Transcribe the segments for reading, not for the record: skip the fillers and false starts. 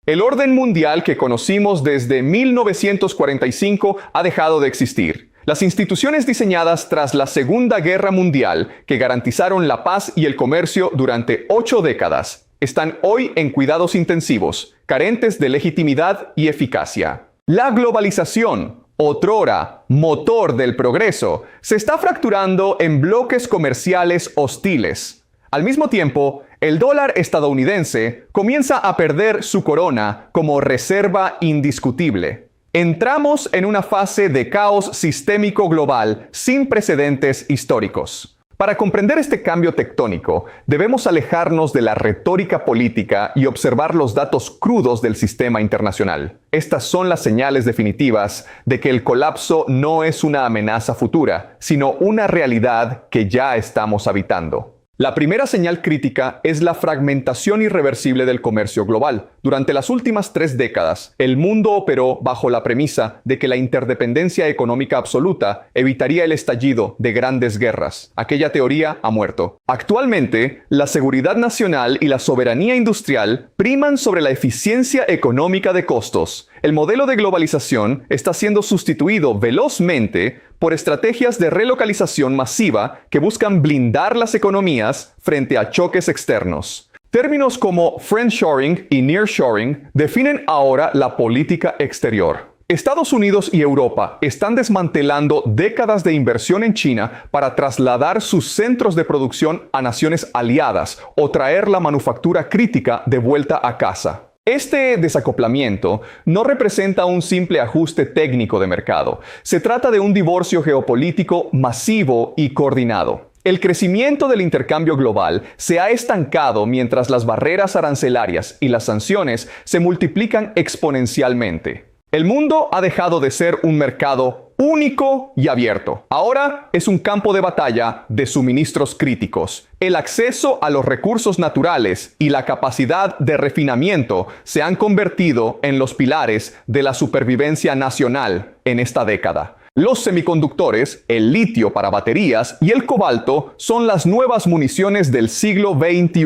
El orden mundial que conocimos desde 1945 ha dejado de existir. Las instituciones diseñadas tras la Segunda Guerra Mundial, que garantizaron la paz y el comercio durante 8 décadas, están hoy en cuidados intensivos, carentes de legitimidad y eficacia. La globalización, otrora motor del progreso, se está fracturando en bloques comerciales hostiles. Al mismo tiempo, el dólar estadounidense comienza a perder su corona como reserva indiscutible. Entramos en una fase de caos sistémico global sin precedentes históricos. Para comprender este cambio tectónico, debemos alejarnos de la retórica política y observar los datos crudos del sistema internacional. Estas son las señales definitivas de que el colapso no es una amenaza futura, sino una realidad que ya estamos habitando. La primera señal crítica es la fragmentación irreversible del comercio global. Durante las últimas 3 décadas, el mundo operó bajo la premisa de que la interdependencia económica absoluta evitaría el estallido de grandes guerras. Aquella teoría ha muerto. Actualmente, la seguridad nacional y la soberanía industrial priman sobre la eficiencia económica de costos. El modelo de globalización está siendo sustituido velozmente por estrategias de relocalización masiva que buscan blindar las economías frente a choques externos. Términos como friendshoring y nearshoring definen ahora la política exterior. Estados Unidos y Europa están desmantelando décadas de inversión en China para trasladar sus centros de producción a naciones aliadas o traer la manufactura crítica de vuelta a casa. Este desacoplamiento no representa un simple ajuste técnico de mercado. Se trata de un divorcio geopolítico masivo y coordinado. El crecimiento del intercambio global se ha estancado mientras las barreras arancelarias y las sanciones se multiplican exponencialmente. El mundo ha dejado de ser un mercado único y abierto. Ahora es un campo de batalla de suministros críticos. El acceso a los recursos naturales y la capacidad de refinamiento se han convertido en los pilares de la supervivencia nacional en esta década. Los semiconductores, el litio para baterías y el cobalto son las nuevas municiones del siglo XXI.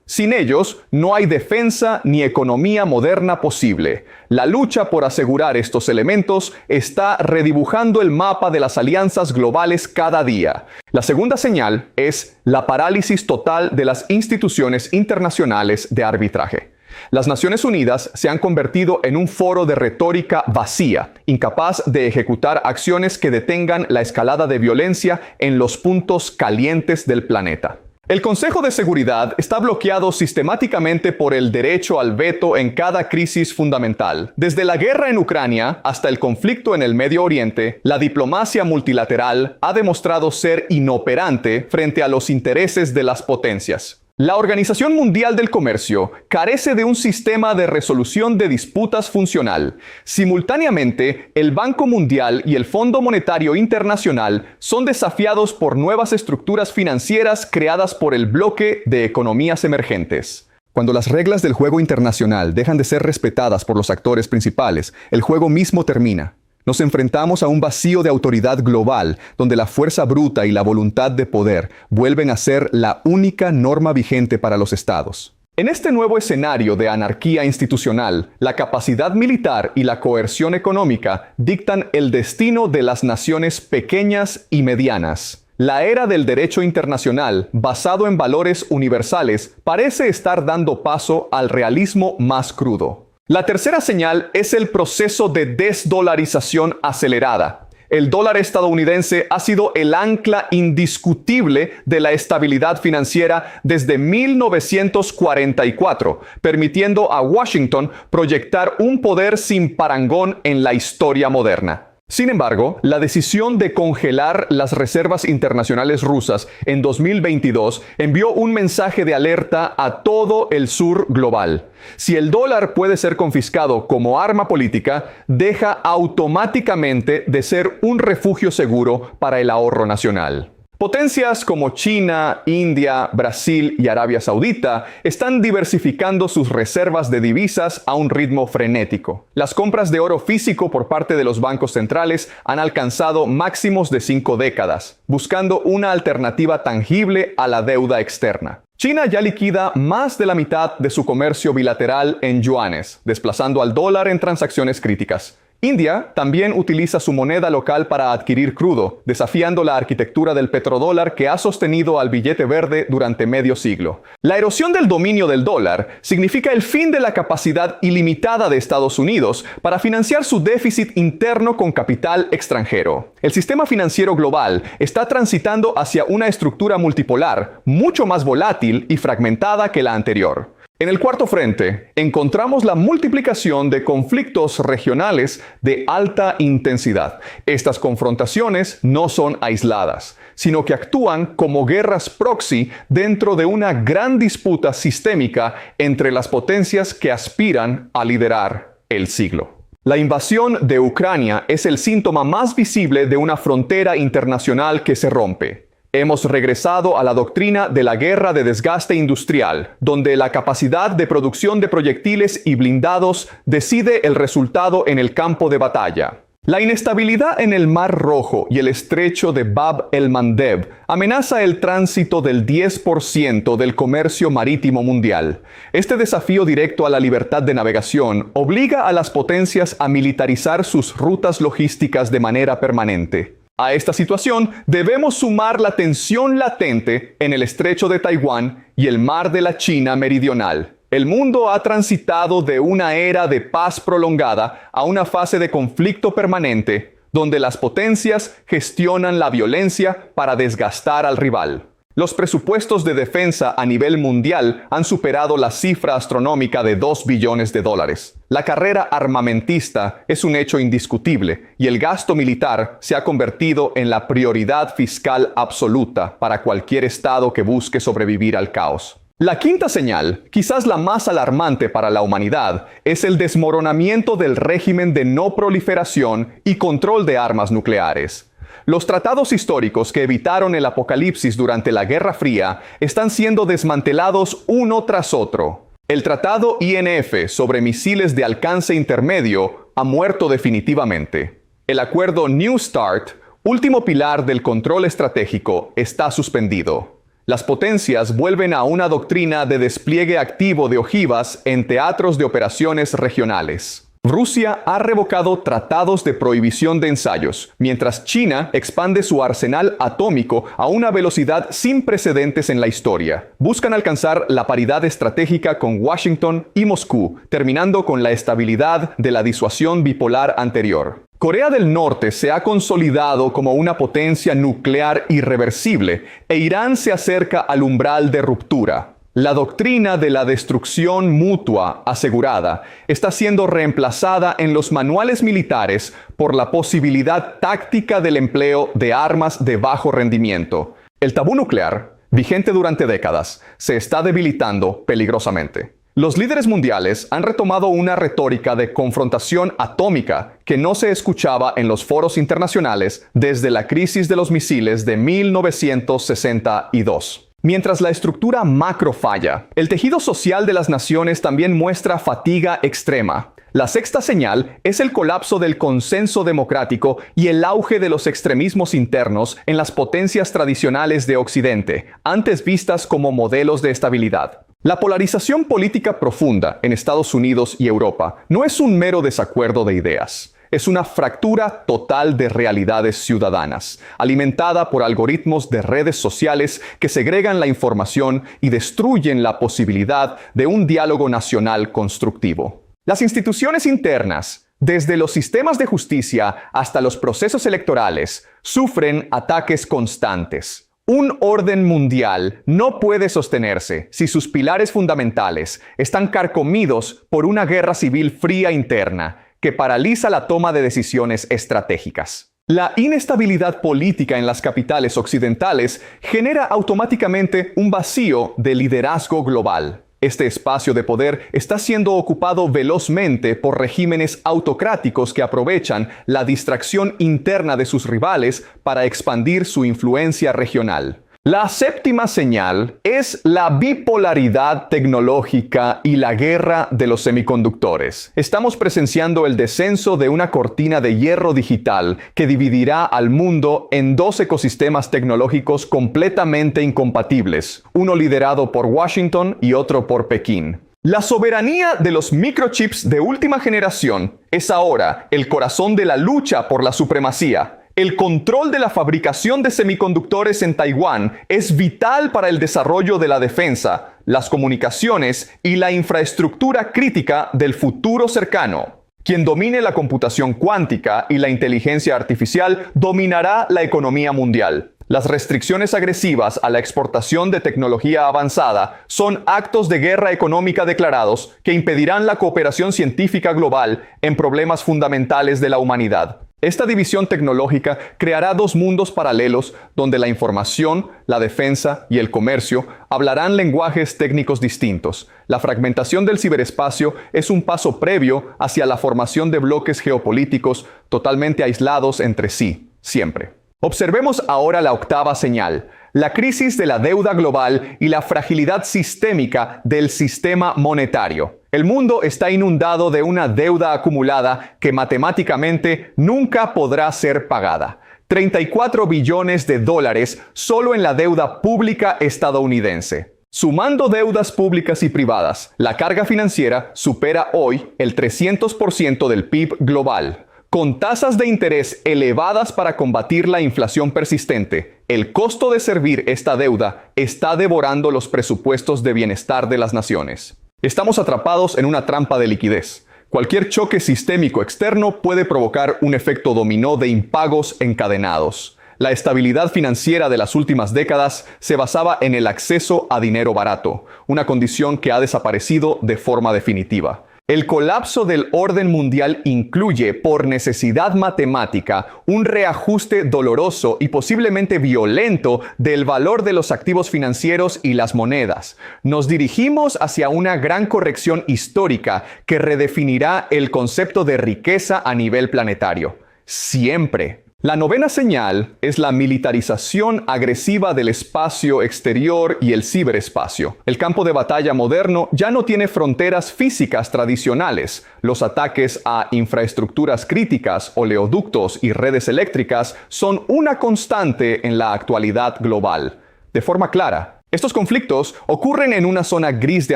Sin ellos, no hay defensa ni economía moderna posible. La lucha por asegurar estos elementos está redibujando el mapa de las alianzas globales cada día. La segunda señal es la parálisis total de las instituciones internacionales de arbitraje. Las Naciones Unidas se han convertido en un foro de retórica vacía, incapaz de ejecutar acciones que detengan la escalada de violencia en los puntos calientes del planeta. El Consejo de Seguridad está bloqueado sistemáticamente por el derecho al veto en cada crisis fundamental. Desde la guerra en Ucrania hasta el conflicto en el Medio Oriente, la diplomacia multilateral ha demostrado ser inoperante frente a los intereses de las potencias. La Organización Mundial del Comercio carece de un sistema de resolución de disputas funcional. Simultáneamente, el Banco Mundial y el Fondo Monetario Internacional son desafiados por nuevas estructuras financieras creadas por el bloque de economías emergentes. Cuando las reglas del juego internacional dejan de ser respetadas por los actores principales, el juego mismo termina. Nos enfrentamos a un vacío de autoridad global, donde la fuerza bruta y la voluntad de poder vuelven a ser la única norma vigente para los estados. En este nuevo escenario de anarquía institucional, la capacidad militar y la coerción económica dictan el destino de las naciones pequeñas y medianas. La era del derecho internacional, basado en valores universales, parece estar dando paso al realismo más crudo. La tercera señal es el proceso de desdolarización acelerada. El dólar estadounidense ha sido el ancla indiscutible de la estabilidad financiera desde 1944, permitiendo a Washington proyectar un poder sin parangón en la historia moderna. Sin embargo, la decisión de congelar las reservas internacionales rusas en 2022 envió un mensaje de alerta a todo el sur global. Si el dólar puede ser confiscado como arma política, deja automáticamente de ser un refugio seguro para el ahorro nacional. Potencias como China, India, Brasil y Arabia Saudita están diversificando sus reservas de divisas a un ritmo frenético. Las compras de oro físico por parte de los bancos centrales han alcanzado máximos de 5 décadas, buscando una alternativa tangible a la deuda externa. China ya liquida más de la mitad de su comercio bilateral en yuanes, desplazando al dólar en transacciones críticas. India también utiliza su moneda local para adquirir crudo, desafiando la arquitectura del petrodólar que ha sostenido al billete verde durante medio siglo. La erosión del dominio del dólar significa el fin de la capacidad ilimitada de Estados Unidos para financiar su déficit interno con capital extranjero. El sistema financiero global está transitando hacia una estructura multipolar, mucho más volátil y fragmentada que la anterior. En el cuarto frente, encontramos la multiplicación de conflictos regionales de alta intensidad. Estas confrontaciones no son aisladas, sino que actúan como guerras proxy dentro de una gran disputa sistémica entre las potencias que aspiran a liderar el siglo. La invasión de Ucrania es el síntoma más visible de una frontera internacional que se rompe. Hemos regresado a la doctrina de la guerra de desgaste industrial, donde la capacidad de producción de proyectiles y blindados decide el resultado en el campo de batalla. La inestabilidad en el Mar Rojo y el estrecho de Bab el-Mandeb amenaza el tránsito del 10% del comercio marítimo mundial. Este desafío directo a la libertad de navegación obliga a las potencias a militarizar sus rutas logísticas de manera permanente. A esta situación debemos sumar la tensión latente en el estrecho de Taiwán y el mar de la China meridional. El mundo ha transitado de una era de paz prolongada a una fase de conflicto permanente, donde las potencias gestionan la violencia para desgastar al rival. Los presupuestos de defensa a nivel mundial han superado la cifra astronómica de $2 billones. La carrera armamentista es un hecho indiscutible y el gasto militar se ha convertido en la prioridad fiscal absoluta para cualquier estado que busque sobrevivir al caos. La quinta señal, quizás la más alarmante para la humanidad, es el desmoronamiento del régimen de no proliferación y control de armas nucleares. Los tratados históricos que evitaron el apocalipsis durante la Guerra Fría están siendo desmantelados uno tras otro. El Tratado INF sobre misiles de alcance intermedio ha muerto definitivamente. El acuerdo New START, último pilar del control estratégico, está suspendido. Las potencias vuelven a una doctrina de despliegue activo de ojivas en teatros de operaciones regionales. Rusia ha revocado tratados de prohibición de ensayos, mientras China expande su arsenal atómico a una velocidad sin precedentes en la historia. Buscan alcanzar la paridad estratégica con Washington y Moscú, terminando con la estabilidad de la disuasión bipolar anterior. Corea del Norte se ha consolidado como una potencia nuclear irreversible e Irán se acerca al umbral de ruptura. La doctrina de la destrucción mutua asegurada está siendo reemplazada en los manuales militares por la posibilidad táctica del empleo de armas de bajo rendimiento. El tabú nuclear, vigente durante décadas, se está debilitando peligrosamente. Los líderes mundiales han retomado una retórica de confrontación atómica que no se escuchaba en los foros internacionales desde la crisis de los misiles de 1962. Mientras la estructura macro falla, el tejido social de las naciones también muestra fatiga extrema. La sexta señal es el colapso del consenso democrático y el auge de los extremismos internos en las potencias tradicionales de Occidente, antes vistas como modelos de estabilidad. La polarización política profunda en Estados Unidos y Europa no es un mero desacuerdo de ideas. Es una fractura total de realidades ciudadanas, alimentada por algoritmos de redes sociales que segregan la información y destruyen la posibilidad de un diálogo nacional constructivo. Las instituciones internas, desde los sistemas de justicia hasta los procesos electorales, sufren ataques constantes. Un orden mundial no puede sostenerse si sus pilares fundamentales están carcomidos por una guerra civil fría interna que paraliza la toma de decisiones estratégicas. La inestabilidad política en las capitales occidentales genera automáticamente un vacío de liderazgo global. Este espacio de poder está siendo ocupado velozmente por regímenes autocráticos que aprovechan la distracción interna de sus rivales para expandir su influencia regional. La séptima señal es la bipolaridad tecnológica y la guerra de los semiconductores. Estamos presenciando el descenso de una cortina de hierro digital que dividirá al mundo en dos ecosistemas tecnológicos completamente incompatibles, uno liderado por Washington y otro por Pekín. La soberanía de los microchips de última generación es ahora el corazón de la lucha por la supremacía. El control de la fabricación de semiconductores en Taiwán es vital para el desarrollo de la defensa, las comunicaciones y la infraestructura crítica del futuro cercano. Quien domine la computación cuántica y la inteligencia artificial dominará la economía mundial. Las restricciones agresivas a la exportación de tecnología avanzada son actos de guerra económica declarados que impedirán la cooperación científica global en problemas fundamentales de la humanidad. Esta división tecnológica creará dos mundos paralelos donde la información, la defensa y el comercio hablarán lenguajes técnicos distintos. La fragmentación del ciberespacio es un paso previo hacia la formación de bloques geopolíticos totalmente aislados entre sí, siempre. Observemos ahora la octava señal, la crisis de la deuda global y la fragilidad sistémica del sistema monetario. El mundo está inundado de una deuda acumulada que matemáticamente nunca podrá ser pagada. 34 billones de dólares solo en la deuda pública estadounidense. Sumando deudas públicas y privadas, la carga financiera supera hoy el 300% del PIB global. Con tasas de interés elevadas para combatir la inflación persistente, el costo de servir esta deuda está devorando los presupuestos de bienestar de las naciones. Estamos atrapados en una trampa de liquidez. Cualquier choque sistémico externo puede provocar un efecto dominó de impagos encadenados. La estabilidad financiera de las últimas décadas se basaba en el acceso a dinero barato, una condición que ha desaparecido de forma definitiva. El colapso del orden mundial incluye, por necesidad matemática, un reajuste doloroso y posiblemente violento del valor de los activos financieros y las monedas. Nos dirigimos hacia una gran corrección histórica que redefinirá el concepto de riqueza a nivel planetario. Siempre. La novena señal es la militarización agresiva del espacio exterior y el ciberespacio. El campo de batalla moderno ya no tiene fronteras físicas tradicionales. Los ataques a infraestructuras críticas, oleoductos y redes eléctricas son una constante en la actualidad global. De forma clara, estos conflictos ocurren en una zona gris de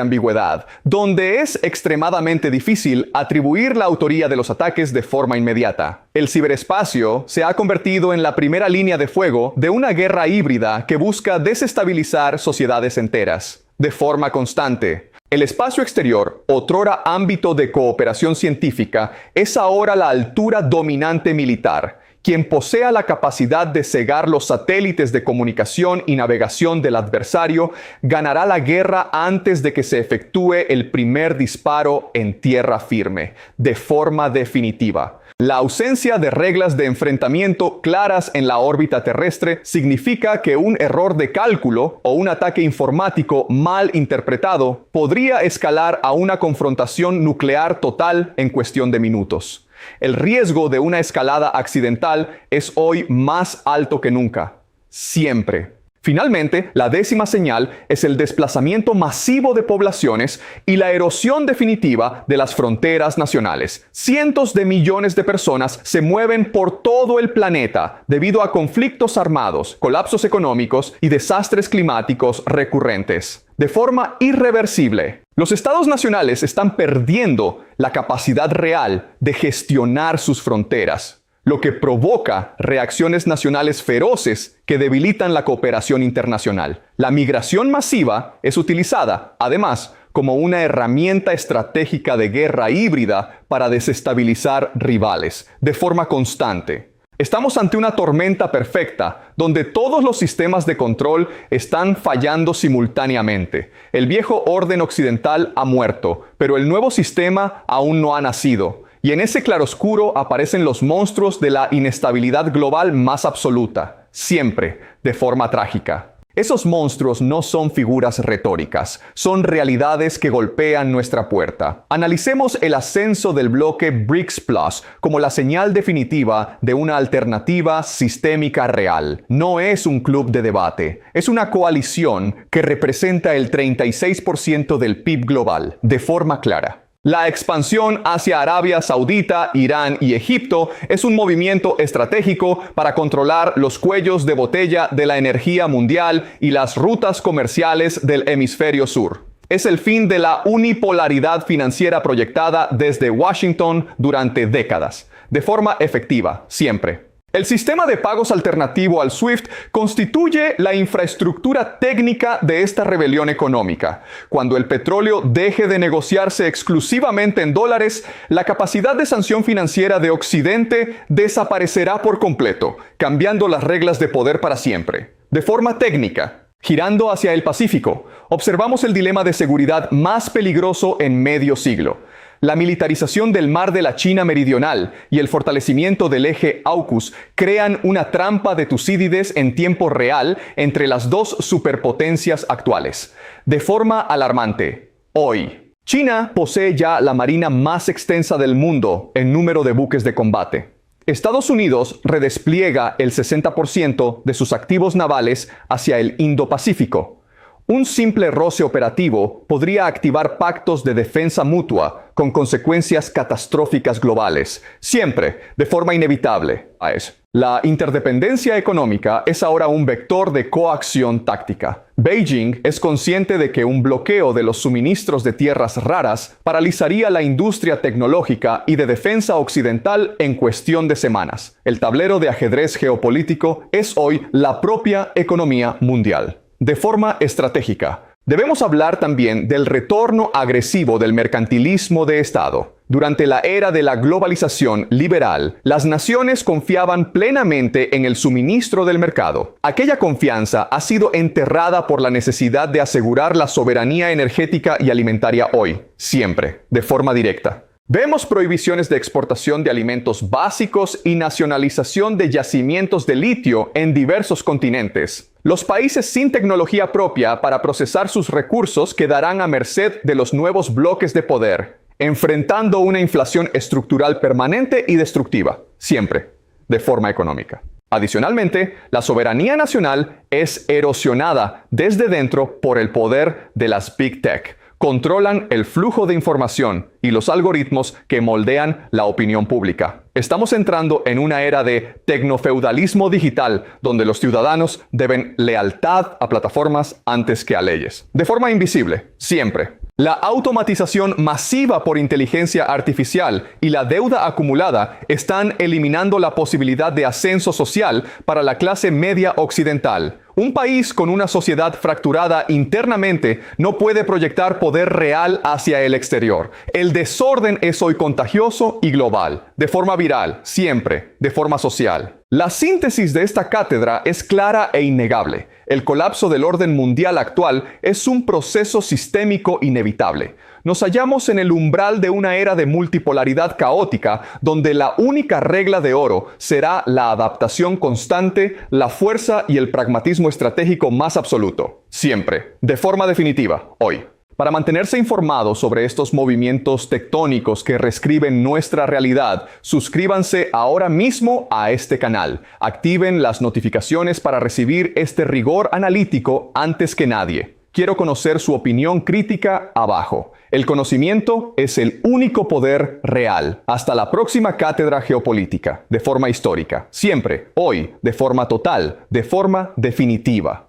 ambigüedad, donde es extremadamente difícil atribuir la autoría de los ataques de forma inmediata. El ciberespacio se ha convertido en la primera línea de fuego de una guerra híbrida que busca desestabilizar sociedades enteras, de forma constante. El espacio exterior, otrora ámbito de cooperación científica, es ahora la altura dominante militar. Quien posea la capacidad de cegar los satélites de comunicación y navegación del adversario ganará la guerra antes de que se efectúe el primer disparo en tierra firme, de forma definitiva. La ausencia de reglas de enfrentamiento claras en la órbita terrestre significa que un error de cálculo o un ataque informático mal interpretado podría escalar a una confrontación nuclear total en cuestión de minutos. El riesgo de una escalada accidental es hoy más alto que nunca. Siempre. Finalmente, la décima señal es el desplazamiento masivo de poblaciones y la erosión definitiva de las fronteras nacionales. Cientos de millones de personas se mueven por todo el planeta debido a conflictos armados, colapsos económicos y desastres climáticos recurrentes. De forma irreversible, los estados nacionales están perdiendo la capacidad real de gestionar sus fronteras, lo que provoca reacciones nacionales feroces que debilitan la cooperación internacional. La migración masiva es utilizada, además, como una herramienta estratégica de guerra híbrida para desestabilizar rivales, de forma constante. Estamos ante una tormenta perfecta, donde todos los sistemas de control están fallando simultáneamente. El viejo orden occidental ha muerto, pero el nuevo sistema aún no ha nacido. Y en ese claroscuro aparecen los monstruos de la inestabilidad global más absoluta, siempre de forma trágica. Esos monstruos no son figuras retóricas, son realidades que golpean nuestra puerta. Analicemos el ascenso del bloque BRICS Plus como la señal definitiva de una alternativa sistémica real. No es un club de debate, es una coalición que representa el 36% del PIB global, de forma clara. La expansión hacia Arabia Saudita, Irán y Egipto es un movimiento estratégico para controlar los cuellos de botella de la energía mundial y las rutas comerciales del hemisferio sur. Es el fin de la unipolaridad financiera proyectada desde Washington durante décadas, de forma efectiva, siempre. El sistema de pagos alternativo al SWIFT constituye la infraestructura técnica de esta rebelión económica. Cuando el petróleo deje de negociarse exclusivamente en dólares, la capacidad de sanción financiera de Occidente desaparecerá por completo, cambiando las reglas de poder para siempre. De forma técnica, girando hacia el Pacífico, observamos el dilema de seguridad más peligroso en medio siglo. La militarización del mar de la China meridional y el fortalecimiento del eje AUKUS crean una trampa de Tucídides en tiempo real entre las dos superpotencias actuales. De forma alarmante, hoy, China posee ya la marina más extensa del mundo en número de buques de combate. Estados Unidos redespliega el 60% de sus activos navales hacia el Indo-Pacífico. Un simple roce operativo podría activar pactos de defensa mutua con consecuencias catastróficas globales, siempre de forma inevitable. La interdependencia económica es ahora un vector de coacción táctica. Beijing es consciente de que un bloqueo de los suministros de tierras raras paralizaría la industria tecnológica y de defensa occidental en cuestión de semanas. El tablero de ajedrez geopolítico es hoy la propia economía mundial. De forma estratégica, debemos hablar también del retorno agresivo del mercantilismo de Estado. Durante la era de la globalización liberal, las naciones confiaban plenamente en el suministro del mercado. Aquella confianza ha sido enterrada por la necesidad de asegurar la soberanía energética y alimentaria hoy, siempre, de forma directa. Vemos prohibiciones de exportación de alimentos básicos y nacionalización de yacimientos de litio en diversos continentes. Los países sin tecnología propia para procesar sus recursos quedarán a merced de los nuevos bloques de poder, enfrentando una inflación estructural permanente y destructiva, siempre, de forma económica. Adicionalmente, la soberanía nacional es erosionada desde dentro por el poder de las Big Tech. Controlan el flujo de información y los algoritmos que moldean la opinión pública. Estamos entrando en una era de tecnofeudalismo digital, donde los ciudadanos deben lealtad a plataformas antes que a leyes. De forma invisible, siempre. La automatización masiva por inteligencia artificial y la deuda acumulada están eliminando la posibilidad de ascenso social para la clase media occidental. Un país con una sociedad fracturada internamente no puede proyectar poder real hacia el exterior. El desorden es hoy contagioso y global, de forma viral, siempre, de forma social. La síntesis de esta cátedra es clara e innegable. El colapso del orden mundial actual es un proceso sistémico inevitable. Nos hallamos en el umbral de una era de multipolaridad caótica, donde la única regla de oro será la adaptación constante, la fuerza y el pragmatismo estratégico más absoluto. Siempre, de forma definitiva, hoy. Para mantenerse informado sobre estos movimientos tectónicos que reescriben nuestra realidad, suscríbanse ahora mismo a este canal. Activen las notificaciones para recibir este rigor analítico antes que nadie. Quiero conocer su opinión crítica abajo. El conocimiento es el único poder real. Hasta la próxima cátedra geopolítica, de forma histórica. Siempre, hoy, de forma total, de forma definitiva.